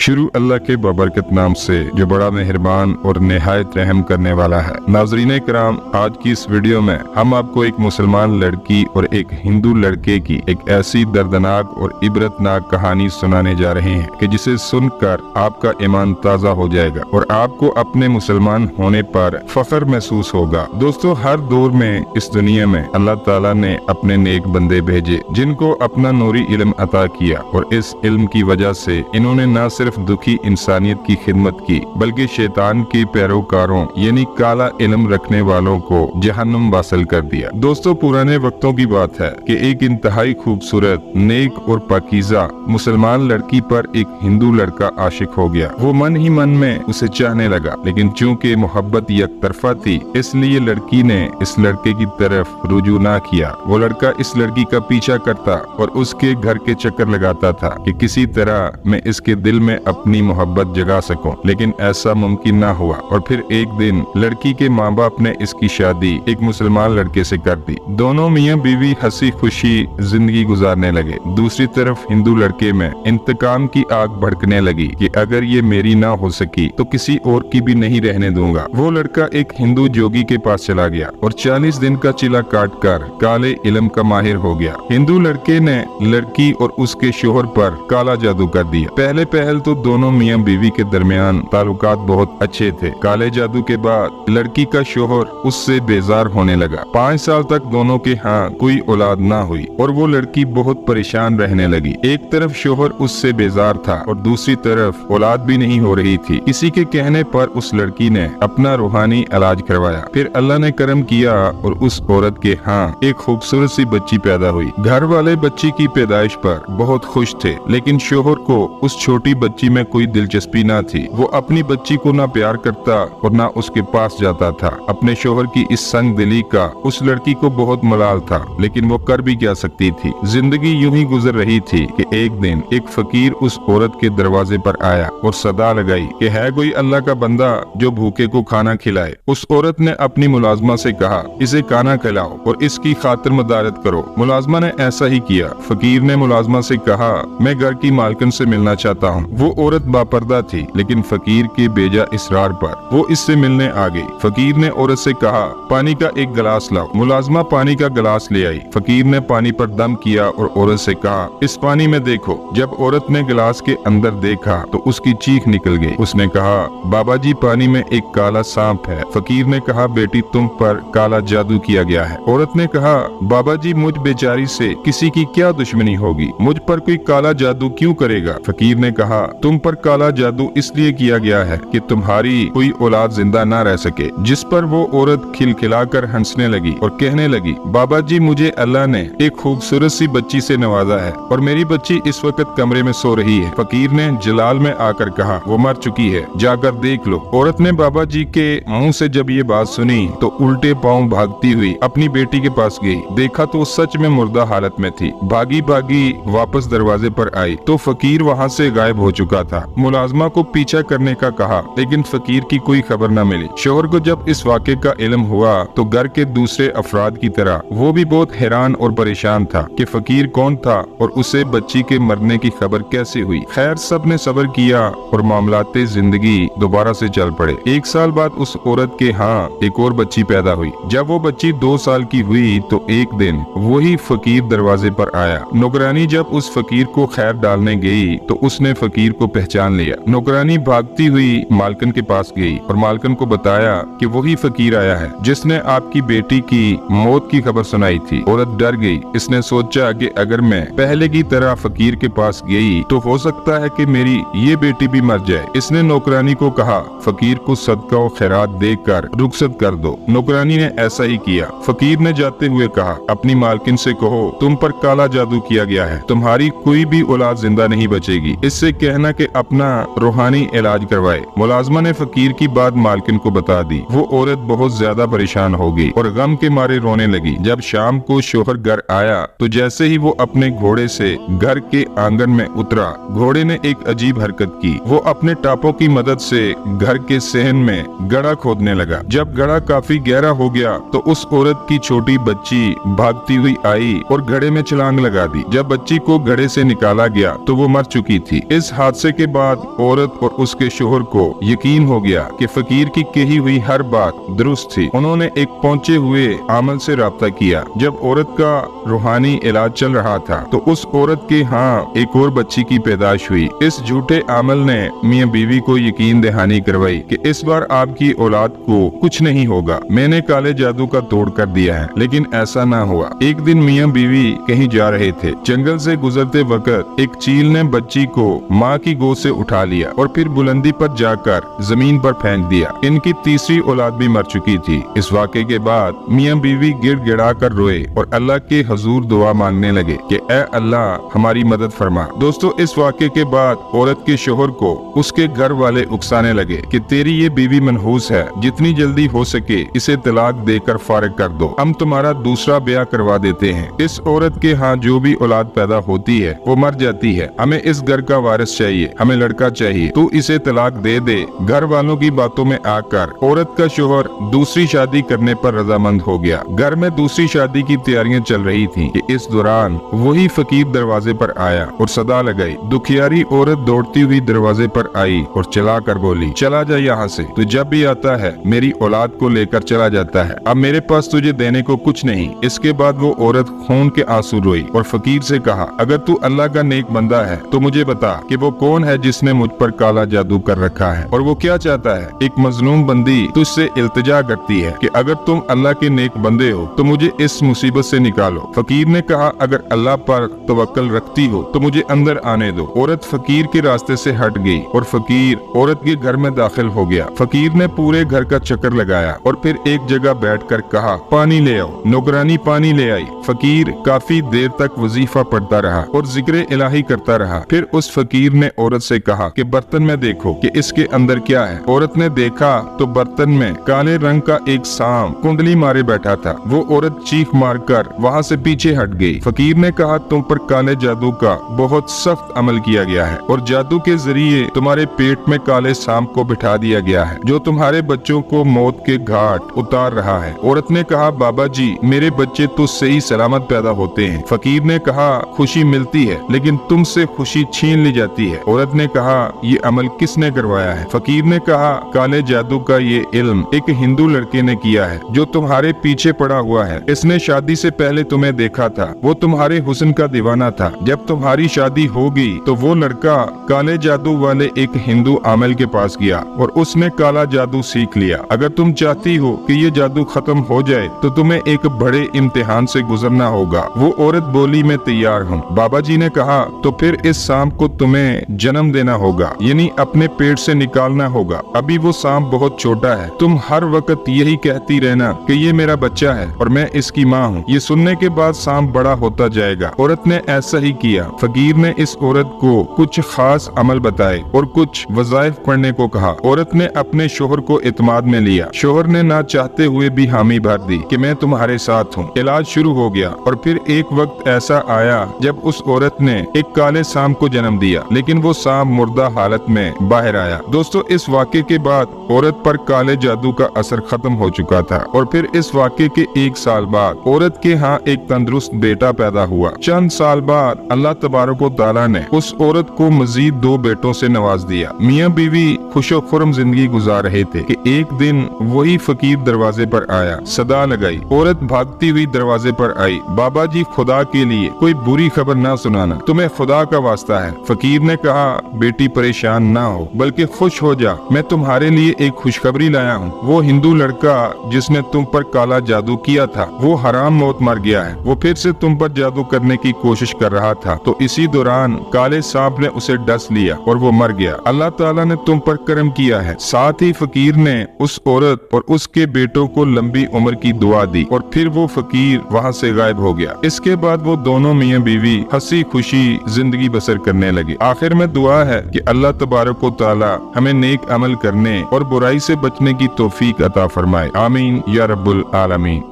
शुरू अल्लाह के बबरकत नाम से जो बड़ा मेहरबान और निहायत रहम करने वाला है। नाज़रीन कराम, आज की इस वीडियो में हम आपको एक मुसलमान लड़की और एक हिंदू लड़के की एक ऐसी दर्दनाक और इबरतनाक कहानी सुनाने जा रहे हैं कि जिसे सुनकर आपका ईमान ताज़ा हो जाएगा और आपको अपने मुसलमान होने पर फख्र महसूस होगा। दोस्तों, हर दौर में इस दुनिया में अल्लाह ताला ने अपने नेक बंदे भेजे जिनको अपना नूरी इल्म अता किया और इस इल्म की वजह से इन्होंने न सिर्फ दुखी इंसानियत की खिदमत की बल्कि शैतान के पैरोकारों यानी काला इल्म रखने वालों को जहन्नुम वासिल कर दिया। दोस्तों, पुराने वक्तों की बात है कि एक इंतहाई खूबसूरत, नेक और पाकीज़ा मुसलमान लड़की पर एक हिंदू लड़का आशिक हो गया। वो मन ही मन में उसे चाहने लगा, लेकिन चूंकि मोहब्बत यकतरफा थी इसलिए लड़की ने इस लड़के की तरफ रुजू ना किया। वो लड़का इस लड़की का पीछा करता और उसके घर के चक्कर लगाता था कि किसी तरह मैं इसके दिल में अपनी मोहब्बत जगा सकूं, लेकिन ऐसा मुमकिन ना हुआ। और फिर एक दिन लड़की के माँ बाप ने इसकी शादी एक मुसलमान लड़के से कर दी। दोनों मियाँ बीवी हंसी खुशी जिंदगी गुजारने लगे। दूसरी तरफ हिंदू लड़के में इंतकाम की आग भड़कने लगी कि अगर ये मेरी ना हो सकी तो किसी और की भी नहीं रहने दूंगा। वो लड़का एक हिंदू जोगी के पास चला गया और 40 दिन का चिला काट कर काले इल्म का माहिर हो गया। हिंदू लड़के ने लड़की और उसके शोहर पर काला जादू कर दिया। पहले पहल तो दोनों मियाँ बीवी के दरमियान ताल्लुकात बहुत अच्छे थे। काले जादू के बाद लड़की का शोहर उससे बेजार होने लगा। 5 साल तक दोनों के यहाँ कोई औलाद ना हुई और वो लड़की बहुत परेशान रहने लगी। एक तरफ शोहर उससे बेजार था और दूसरी तरफ औलाद भी नहीं हो रही थी। किसी के कहने पर उस लड़की ने अपना रूहानी इलाज करवाया। फिर अल्लाह ने करम किया और उस औरत के यहाँ एक खूबसूरत सी बच्ची पैदा हुई। घर वाले बच्ची की पैदाइश पर बहुत खुश थे, लेकिन शोहर को उस छोटी बच्ची में कोई दिलचस्पी ना थी। वो अपनी बच्ची को ना प्यार करता और ना उसके पास जाता था। अपने शोहर की इस संग दिली का उस लड़की को बहुत मलाल था, लेकिन वो कर भी क्या सकती थी। जिंदगी यूं ही गुजर रही थी कि एक दिन एक फकीर उस औरत के दरवाजे पर आया और सदा लगाई कि है कोई अल्लाह का बंदा जो भूखे को खाना खिलाए। उस औरत ने अपनी मुलाजमा से कहा, इसे खाना खिलाओ और इसकी खातिर मदारत करो। मुलाजमा ने ऐसा ही किया। फकीर ने मुलाजमा से कहा, मैं घर की मालकिन से मिलना चाहता हूँ। वो औरत बापर्दा थी, लेकिन फकीर के बेजा इसरार पर वो इससे मिलने आ गई। फकीर ने औरत से कहा, पानी का एक गिलास लाओ। मुलाजमा पानी का गिलास ले आई। फकीर ने पानी पर दम किया और औरत से कहा, इस पानी में देखो। जब औरत ने गिलास के अंदर देखा तो उसकी चीख निकल गई। उसने कहा, बाबा जी, पानी में एक काला सांप है। फकीर ने कहा, बेटी, तुम पर काला जादू किया गया है। औरत ने कहा, बाबा जी, मुझ बेचारी से किसी की क्या दुश्मनी होगी, मुझ पर कोई काला जादू क्यों करेगा। फकीर ने कहा, तुम पर काला जादू इसलिए किया गया है कि तुम्हारी कोई औलाद जिंदा ना रह सके। जिस पर वो औरत खिलखिलाकर हंसने लगी और कहने लगी, बाबा जी, मुझे अल्लाह ने एक खूबसूरत सी बच्ची से नवाजा है और मेरी बच्ची इस वक्त कमरे में सो रही है। फकीर ने जलाल में आकर कहा, वो मर चुकी है, जाकर देख लो। औरत ने बाबा जी के मुंह से जब ये बात सुनी तो उल्टे पांव भागती हुई अपनी बेटी के पास गई। देखा तो सच में मुर्दा हालत में थी। भागी भागी वापस दरवाजे पर आई तो फकीर वहाँ से गायब हो चुका था। मुलाजमा को पीछा करने का कहा, लेकिन फकीर की कोई खबर न मिली। शोहर को जब इस वाक़े का इल्म हुआ तो घर के दूसरे अफराद की तरह वो भी बहुत हैरान और परेशान था कि फकीर कौन था और उसे बच्ची के मरने की खबर कैसे हुई। खैर, सब ने सब्र किया और मामलाते जिंदगी दोबारा से चल पड़े। 1 साल बाद उस औरत के यहाँ एक और बच्ची पैदा हुई। जब वो बच्ची 2 साल की हुई तो एक दिन वही फकीर दरवाजे पर आया। नौकरानी जब उस फकीर को खैर डालने गई तो उसने फकीर को पहचान लिया। नौकरानी भागती हुई मालकन के पास गई और मालकन को बताया कि वही फकीर आया है जिसने आपकी बेटी की मौत की खबर सुनाई थी। औरत डर गई। इसने सोचा कि अगर मैं पहले की तरह फकीर के पास गई तो हो सकता है कि मेरी ये बेटी भी मर जाए। इसने नौकरानी को कहा, फकीर को सदका और खैरात देकर रुखसत कर दो। नौकरानी ने ऐसा ही किया। फकीर ने जाते हुए कहा, अपनी मालकिन से कहो तुम पर काला जादू किया गया है, तुम्हारी कोई भी औलाद जिंदा नहीं बचेगी। इससे कहना कि अपना रूहानी इलाज करवाए। मुलाजमा ने फकीर की बात मालकिन को बता दी। वो औरत बहुत ज्यादा परेशान हो गई और गम के मारे रोने लगी। जब शाम को शोहर घर आया तो जैसे ही वो अपने घोड़े से घर के आंगन में उतरा, घोड़े ने एक अजीब हरकत की। वो अपने टापों की मदद से घर के सहन में गड्ढा खोदने लगा। जब गड्ढा काफी गहरा हो गया तो उस औरत की छोटी बच्ची भागती हुई आई और गड्ढे में छलांग लगा दी। जब बच्ची को गड्ढे से निकाला गया तो वो मर चुकी थी। इस हादसे हादसे के बाद औरत और उसके शोहर को यकीन हो गया कि फकीर की कही हुई हर बात दुरुस्त थी। उन्होंने एक पहुंचे हुए आमल से राब्ता किया। जब औरत का रूहानी इलाज चल रहा था तो उस औरत के यहाँ एक और बच्ची की पैदाइश हुई। इस झूठे आमल ने मियाँ बीवी को यकीन दहानी करवाई कि इस बार आपकी औलाद को कुछ नहीं होगा, मैंने काले जादू का तोड़ कर दिया है। लेकिन ऐसा ना हुआ। एक दिन मियाँ बीवी कहीं जा रहे थे। जंगल से गुजरते वक्त एक चील ने बच्ची को माँ की गोद से उठा लिया और फिर बुलंदी पर जाकर जमीन पर फेंक दिया। इनकी तीसरी औलाद भी मर चुकी थी। इस वाक़े के बाद मियाँ बीवी गिड़गिड़ा कर रोए और अल्लाह के हजूर दुआ मांगने लगे कि ए अल्लाह हमारी मदद फरमा। दोस्तों, इस वाक़े के बाद औरत के शोहर को उसके घर वाले उकसाने लगे कि तेरी ये बीवी मनहूस है, जितनी जल्दी हो सके इसे तलाक देकर फारिग कर दो, हम तुम्हारा दूसरा ब्याह करवा देते हैं। इस औरत के यहाँ जो भी औलाद पैदा होती है वो मर जाती है। हमें इस घर का वारिस चाहिए, हमें लड़का चाहिए, तू इसे तलाक दे दे। घर वालों की बातों में आकर औरत का शोहर दूसरी शादी करने पर रजामंद हो गया। घर में दूसरी शादी की तैयारियां चल रही थीं कि इस दौरान वही फकीर दरवाजे पर आया और सदा लगाई। दुखियारी औरत दौड़ती हुई दरवाजे पर आई और चला कर बोली, चला जा यहाँ से, तू जब भी आता है मेरी औलाद को लेकर चला जाता है, अब मेरे पास तुझे देने को कुछ नहीं। इसके बाद वो औरत खून के आंसू रोई और फकीर से कहा, अगर तू अल्लाह का नेक बंदा है तो मुझे बता कि वो कौन है जिसने मुझ पर काला जादू कर रखा है और वो क्या चाहता है। एक मजलूम बंदी तुझसे इल्तिजा करती है कि अगर तुम अल्लाह के नेक बंदे हो तो मुझे इस मुसीबत से निकालो। फकीर ने कहा, अगर अल्लाह पर तवक्कल रखती हो तो मुझे अंदर आने दो। औरत फकीर के रास्ते से हट गई और फकीर औरत के घर में दाखिल हो गया। फकीर ने पूरे घर का चक्कर लगाया और फिर एक जगह बैठकर कहा, पानी ले आओ। नौकरानी पानी ले आई। फकीर काफी देर तक वजीफा पढ़ता रहा और जिक्र इलाही करता रहा। फिर उस फकीर ने औरत से कहा कि बर्तन में देखो कि इसके अंदर क्या है। औरत ने देखा तो बर्तन में काले रंग का एक सांप कुंडली मारे बैठा था। वो औरत चीख मारकर वहाँ से पीछे हट गई। फकीर ने कहा, तुम पर काले जादू का बहुत सख्त अमल किया गया है और जादू के जरिए तुम्हारे पेट में काले सांप को बिठा दिया गया है जो तुम्हारे बच्चों को मौत के घाट उतार रहा है। औरत ने कहा, बाबा जी मेरे बच्चे तो सही सलामत पैदा होते हैं। फकीर ने कहा, खुशी मिलती है लेकिन तुमसे खुशी छीन ली जाती है। औरत ने कहा, ये अमल किसने करवाया है? फकीर ने कहा, काले जादू का ये इल्म एक हिंदू लड़के ने किया है जो तुम्हारे पीछे पड़ा हुआ है। इसने शादी से पहले तुम्हें देखा था, वो तुम्हारे हुस्न का दीवाना था। जब तुम्हारी शादी हो गई तो वो लड़का काले जादू वाले एक हिंदू आमिल के पास गया और उसने काला जादू सीख लिया। अगर तुम चाहती हो कि ये जादू खत्म हो जाए तो तुम्हें एक बड़े इम्तिहान से गुजरना होगा। वो औरत बोली, मैं तैयार हूँ। बाबा जी ने कहा, तो फिर इस सांप को तुम्हें जन्म देना होगा, यानी अपने पेट से निकालना होगा। अभी वो सांप बहुत छोटा है, तुम हर वक्त यही कहती रहना कि ये मेरा बच्चा है और मैं इसकी माँ हूँ। ये सुनने के बाद सांप बड़ा होता जाएगा। औरत ने ऐसा ही किया। फकीर ने इस औरत को कुछ खास अमल बताए और कुछ वज़ाइफ पढ़ने को कहा। औरत ने अपने शोहर को इत्माद में लिया। शोहर ने ना चाहते हुए भी हामी भर दी कि मैं तुम्हारे साथ हूँ। इलाज शुरू हो गया और फिर एक वक्त ऐसा आया जब उस औरत ने एक काले सांप को जन्म दिया, लेकिन वो सांप मुर्दा हालत में बाहर आया। दोस्तों, इस वाक़े के बाद औरत पर काले जादू का असर खत्म हो चुका था और फिर इस वाक़े के 1 साल बाद औरत के यहाँ एक तंदुरुस्त बेटा पैदा हुआ। चंद साल बाद अल्लाह तबारक व तआला ने उस औरत को मजीद 2 बेटों से नवाज दिया। मियाँ बीवी खुशो खुर्रम जिंदगी गुजार रहे थे कि एक दिन वही फकीर दरवाजे पर आया। सदा लगाई। औरत भागती हुई दरवाजे पर आई। बाबा जी, खुदा के लिए कोई बुरी खबर ना सुनाना, तुम्हें खुदा का वास्ता है। फकीर ने कहा, बेटी परेशान ना हो बल्कि खुश हो जा, मैं तुम्हारे लिए एक खुशखबरी लाया हूँ। वो हिंदू लड़का जिसने तुम पर काला जादू किया था वो हराम मौत मर गया है। वो फिर से तुम पर जादू करने की कोशिश कर रहा था तो इसी दौरान काले सांप ने उसे डस लिया और वो मर गया। अल्लाह ताला ने तुम पर करम किया है। साथ ही फकीर ने उस औरत और उसके बेटों को लंबी उम्र की दुआ दी और फिर वो फकीर वहाँ से गायब हो गया। इसके बाद वो दोनों मियाँ बीवी हंसी खुशी जिंदगी बसर करने लगे। आखिर में दुआ है कि अल्लाह तबारक व तआला हमें नेक अमल करने और बुराई से बचने की तौफीक अता फरमाए। आमीन या रब्बुल आलमीन।